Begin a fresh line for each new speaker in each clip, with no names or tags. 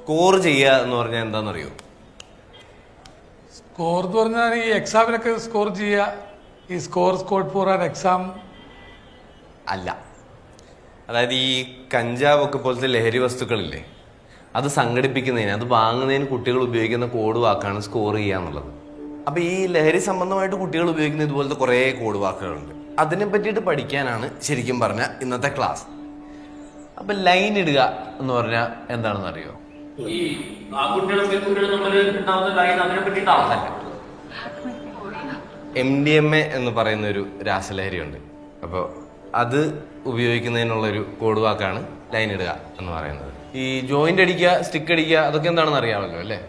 Score ചെയ്യുക എന്ന് പറഞ്ഞാൽ എന്താണെന്നറിയോ?
സ്കോർ എന്ന് പറഞ്ഞാൽ ഈ എക്സാമിനൊക്കെ സ്കോർ ചെയ്യുക, ഈ സ്കോർഡ് ഫോർ ആൻ എക്സാം
അല്ല. അതായത് ഈ കഞ്ചാവൊക്കെ പോലത്തെ ലഹരി വസ്തുക്കളില്ലേ, അത് സംഘടിപ്പിക്കുന്നതിന്, അത് വാങ്ങുന്നതിന് കുട്ടികൾ ഉപയോഗിക്കുന്ന കോഡ് വാക്കാണ് സ്കോർ ചെയ്യുക എന്നുള്ളത്. അപ്പൊ ഈ ലഹരി സംബന്ധമായിട്ട് കുട്ടികൾ ഉപയോഗിക്കുന്ന ഇതുപോലത്തെ കുറേ കോഡ് വാക്കുകളുണ്ട്. അതിനെ പറ്റിയിട്ട് പഠിക്കാനാണ് ശരിക്കും പറഞ്ഞ ഇന്നത്തെ ക്ലാസ്. അപ്പൊ ലൈൻ ഇടുക എന്ന് പറഞ്ഞാൽ എന്താണെന്ന് അറിയോ? MDMA എന്ന് പറയുന്ന ഒരു രാസലഹരി ഉണ്ട്. അപ്പോൾ അത് ഉപയോഗിക്കുന്നതിനുള്ള ഒരു കോഡ് വാക്കാണ് ലൈൻ ഇടുക എന്ന് പറയുന്നത്. ഈ ജോയിന്റ് അടിക്കുക, സ്റ്റിക്ക് അടിക്കുക, അതൊക്കെ എന്താണെന്ന് അറിയാമല്ലോ അല്ലേ?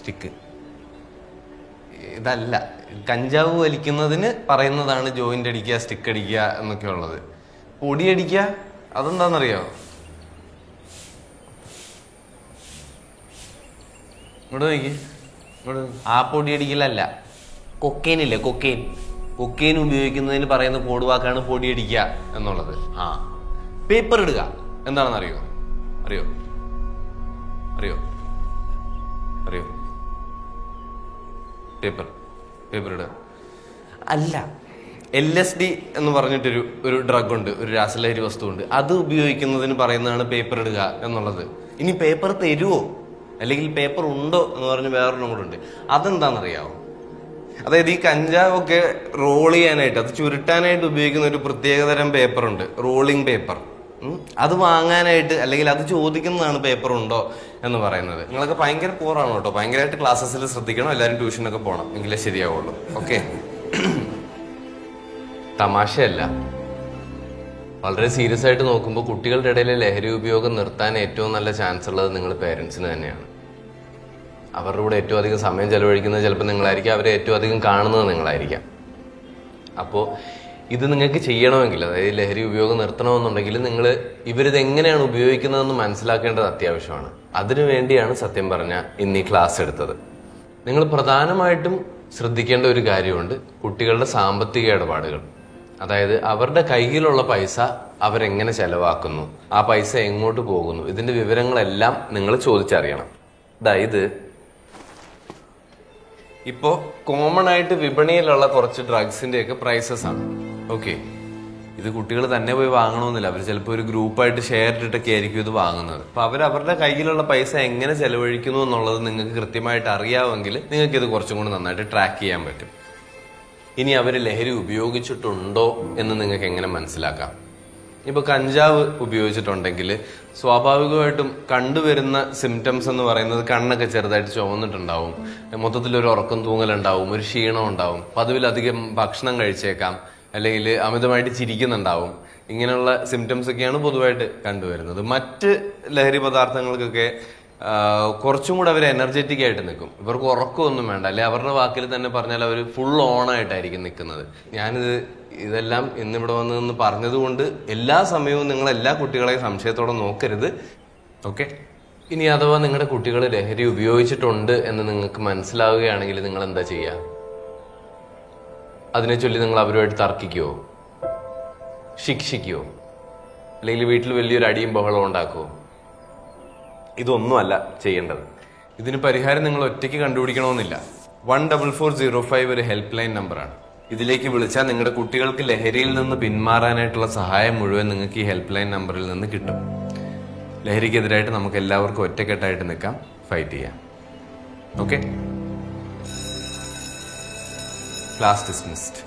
സ്റ്റിക്ക് ഇതല്ല. കഞ്ചാവ് വലിക്കുന്നതിന് പറയുന്നതാണ് ജോയിന്റ് അടിക്കുക, സ്റ്റിക്ക് അടിക്കുക എന്നൊക്കെ ഉള്ളത്. പൊടി അടിക്കുക അതെന്താണെന്നറിയോ? ഇവിടെ നോക്കി, ആ പൊടി അടിക്കലല്ല, കൊക്കെയിൻ ഇല്ലേ, കൊക്കെയിൻ ഉപയോഗിക്കുന്നതിന് പറയുന്ന കോഡ് വാക്കാണ് പൊടി അടിക്കുക എന്നുള്ളത്. പേപ്പർ ഇടുക എന്താണെന്ന് അറിയോ? അറിയോ അറിയോ അറിയോ പേപ്പർ ഇടുക അല്ല. LSD എന്ന് പറഞ്ഞിട്ടൊരു ഡ്രഗ് ഉണ്ട്, ഒരു രാസലഹരി വസ്തുണ്ട്. അത് ഉപയോഗിക്കുന്നതിന് പറയുന്നതാണ് പേപ്പർ ഇടുക എന്നുള്ളത്. ഇനി പേപ്പർ തരുവോ അല്ലെങ്കിൽ പേപ്പർ ഉണ്ടോ എന്ന് പറഞ്ഞ് വേറൊരെണ്ണം കൂടെ ഉണ്ട്. അതെന്താണെന്നറിയാവോ? അതായത് ഈ കഞ്ചാവൊക്കെ റോൾ ചെയ്യാനായിട്ട്, അത് ചുരുട്ടാനായിട്ട് ഉപയോഗിക്കുന്ന ഒരു പ്രത്യേകതരം പേപ്പറുണ്ട്, റോളിംഗ് പേപ്പർ. അത് വാങ്ങാനായിട്ട് അല്ലെങ്കിൽ അത് ചോദിക്കുന്നതാണ് പേപ്പർ ഉണ്ടോ എന്ന് പറയുന്നത്. നിങ്ങളൊക്കെ ഭയങ്കര പോറാണ് കേട്ടോ, ഭയങ്കരമായിട്ട് ക്ലാസ്സസിൽ ശ്രദ്ധിക്കണം. എല്ലാവരും ട്യൂഷനൊക്കെ പോകണം, എങ്കിലേ ശരിയാവുള്ളൂ. ഓക്കെ, തമാശയല്ല. വളരെ സീരിയസ് ആയിട്ട് നോക്കുമ്പോൾ കുട്ടികളുടെ ഇടയിലെ ലഹരി ഉപയോഗം നിർത്താൻ ഏറ്റവും നല്ല ചാൻസ് ഉള്ളത് നിങ്ങൾ പേരൻസിന് തന്നെയാണ്. അവരുടെ കൂടെ ഏറ്റവും അധികം സമയം ചെലവഴിക്കുന്നത് ചിലപ്പോൾ നിങ്ങളായിരിക്കാം, അവരെ ഏറ്റവും അധികം കാണുന്നത് നിങ്ങളായിരിക്കാം. അപ്പോൾ ഇത് നിങ്ങൾക്ക് ചെയ്യണമെങ്കിൽ, അതായത് ലഹരി ഉപയോഗം നിർത്തണമെന്നുണ്ടെങ്കിൽ നിങ്ങൾ ഇവരിത് എങ്ങനെയാണ് ഉപയോഗിക്കുന്നതെന്ന് മനസ്സിലാക്കേണ്ടത് അത്യാവശ്യമാണ്. അതിനു വേണ്ടിയാണ് സത്യം പറഞ്ഞാൽ ഇന്ന് ഈ ക്ലാസ് എടുത്തത്. നിങ്ങൾ പ്രധാനമായിട്ടും ശ്രദ്ധിക്കേണ്ട ഒരു കാര്യമുണ്ട്, കുട്ടികളുടെ സാമ്പത്തിക ഇടപാടുകൾ. അതായത് അവരുടെ കയ്യിലുള്ള പൈസ അവരെങ്ങനെ ചെലവാക്കുന്നു, ആ പൈസ എങ്ങോട്ട് പോകുന്നു, ഇതിന്റെ വിവരങ്ങളെല്ലാം നിങ്ങൾ ചോദിച്ചറിയണം. അതായത് ഇപ്പോ കോമൺ ആയിട്ട് വിപണിയിലുള്ള കുറച്ച് ഡ്രഗ്സിന്റെ ഒക്കെ പ്രൈസസ് ആണ്. ഓക്കെ, ഇത് കുട്ടികൾ തന്നെ പോയി വാങ്ങണമെന്നില്ല, അവർ ചിലപ്പോൾ ഒരു ഗ്രൂപ്പായിട്ട് ഷെയർ ഇട്ടിട്ടൊക്കെ ആയിരിക്കും ഇത് വാങ്ങുന്നത്. അപ്പൊ അവരുടെ കയ്യിലുള്ള പൈസ എങ്ങനെ ചെലവഴിക്കുന്നു എന്നുള്ളത് നിങ്ങൾക്ക് കൃത്യമായിട്ട് അറിയാമെങ്കിൽ നിങ്ങൾക്ക് ഇത് കുറച്ചും കൂടി നന്നായിട്ട് ട്രാക്ക് ചെയ്യാൻ പറ്റും. ഇനി അവർ ലഹരി ഉപയോഗിച്ചിട്ടുണ്ടോ എന്ന് നിങ്ങൾക്ക് എങ്ങനെ മനസ്സിലാക്കാം? ഇപ്പൊ കഞ്ചാവ് ഉപയോഗിച്ചിട്ടുണ്ടെങ്കിൽ സ്വാഭാവികമായിട്ടും കണ്ടുവരുന്ന സിംറ്റംസ് എന്ന് പറയുന്നത് കണ്ണൊക്കെ ചെറുതായിട്ട് ചുവന്നിട്ടുണ്ടാവും, മൊത്തത്തിലൊരു ഉറക്കം തൂങ്ങലുണ്ടാവും, ഒരു ക്ഷീണം ഉണ്ടാവും, പതിവിലധികം ഭക്ഷണം കഴിച്ചേക്കാം, അല്ലെങ്കിൽ അമിതമായിട്ട് ചിരിക്കുന്നുണ്ടാവും. ഇങ്ങനെയുള്ള സിംറ്റംസ് ഒക്കെയാണ് പൊതുവായിട്ട് കണ്ടുവരുന്നത്. മറ്റ് ലഹരി പദാർത്ഥങ്ങൾക്കൊക്കെ കുറച്ചും കൂടെ അവർ എനർജറ്റിക് ആയിട്ട് നിൽക്കും. ഇവർക്ക് ഉറക്കമൊന്നും വേണ്ട, അല്ലെ അവരുടെ വാക്കിൽ തന്നെ പറഞ്ഞാൽ അവർ ഫുൾ ഓൺ ആയിട്ടായിരിക്കും നിൽക്കുന്നത്. ഇതെല്ലാം ഇന്നിവിടെ വന്ന് പറഞ്ഞതുകൊണ്ട് എല്ലാ സമയവും നിങ്ങൾ എല്ലാ കുട്ടികളെയും സംശയത്തോടെ നോക്കരുത്. ഓക്കെ, ഇനി അഥവാ നിങ്ങളുടെ കുട്ടികൾ ലഹരി ഉപയോഗിച്ചിട്ടുണ്ട് എന്ന് നിങ്ങൾക്ക് മനസ്സിലാവുകയാണെങ്കിൽ നിങ്ങൾ എന്താ ചെയ്യുക? അതിനെ ചൊല്ലി നിങ്ങൾ അവരുമായിട്ട് തർക്കിക്കുവോ, ശിക്ഷിക്കുവോ, അല്ലെങ്കിൽ വീട്ടിൽ വലിയൊരു അടിയും ബഹളവും ഉണ്ടാക്കുവോ? ഇതൊന്നുമല്ല ചെയ്യേണ്ടത്. ഇതിന് പരിഹാരം നിങ്ങൾ ഒറ്റയ്ക്ക് കണ്ടുപിടിക്കണമെന്നില്ല. 14405 ഒരു ഹെൽപ്പ് ലൈൻ നമ്പറാണ്. ഇതിലേക്ക് വിളിച്ചാൽ നിങ്ങളുടെ കുട്ടികൾക്ക് ലഹരിയിൽ നിന്ന് പിന്മാറാനായിട്ടുള്ള സഹായം മുഴുവൻ നിങ്ങൾക്ക് ഈ ഹെൽപ്പ് ലൈൻ നമ്പറിൽ നിന്ന് കിട്ടും. ലഹരിക്കെതിരായിട്ട് നമുക്ക് എല്ലാവർക്കും ഒറ്റക്കെട്ടായിട്ട് നിൽക്കാം, ഫൈറ്റ് ചെയ്യാം. Okay, class dismissed.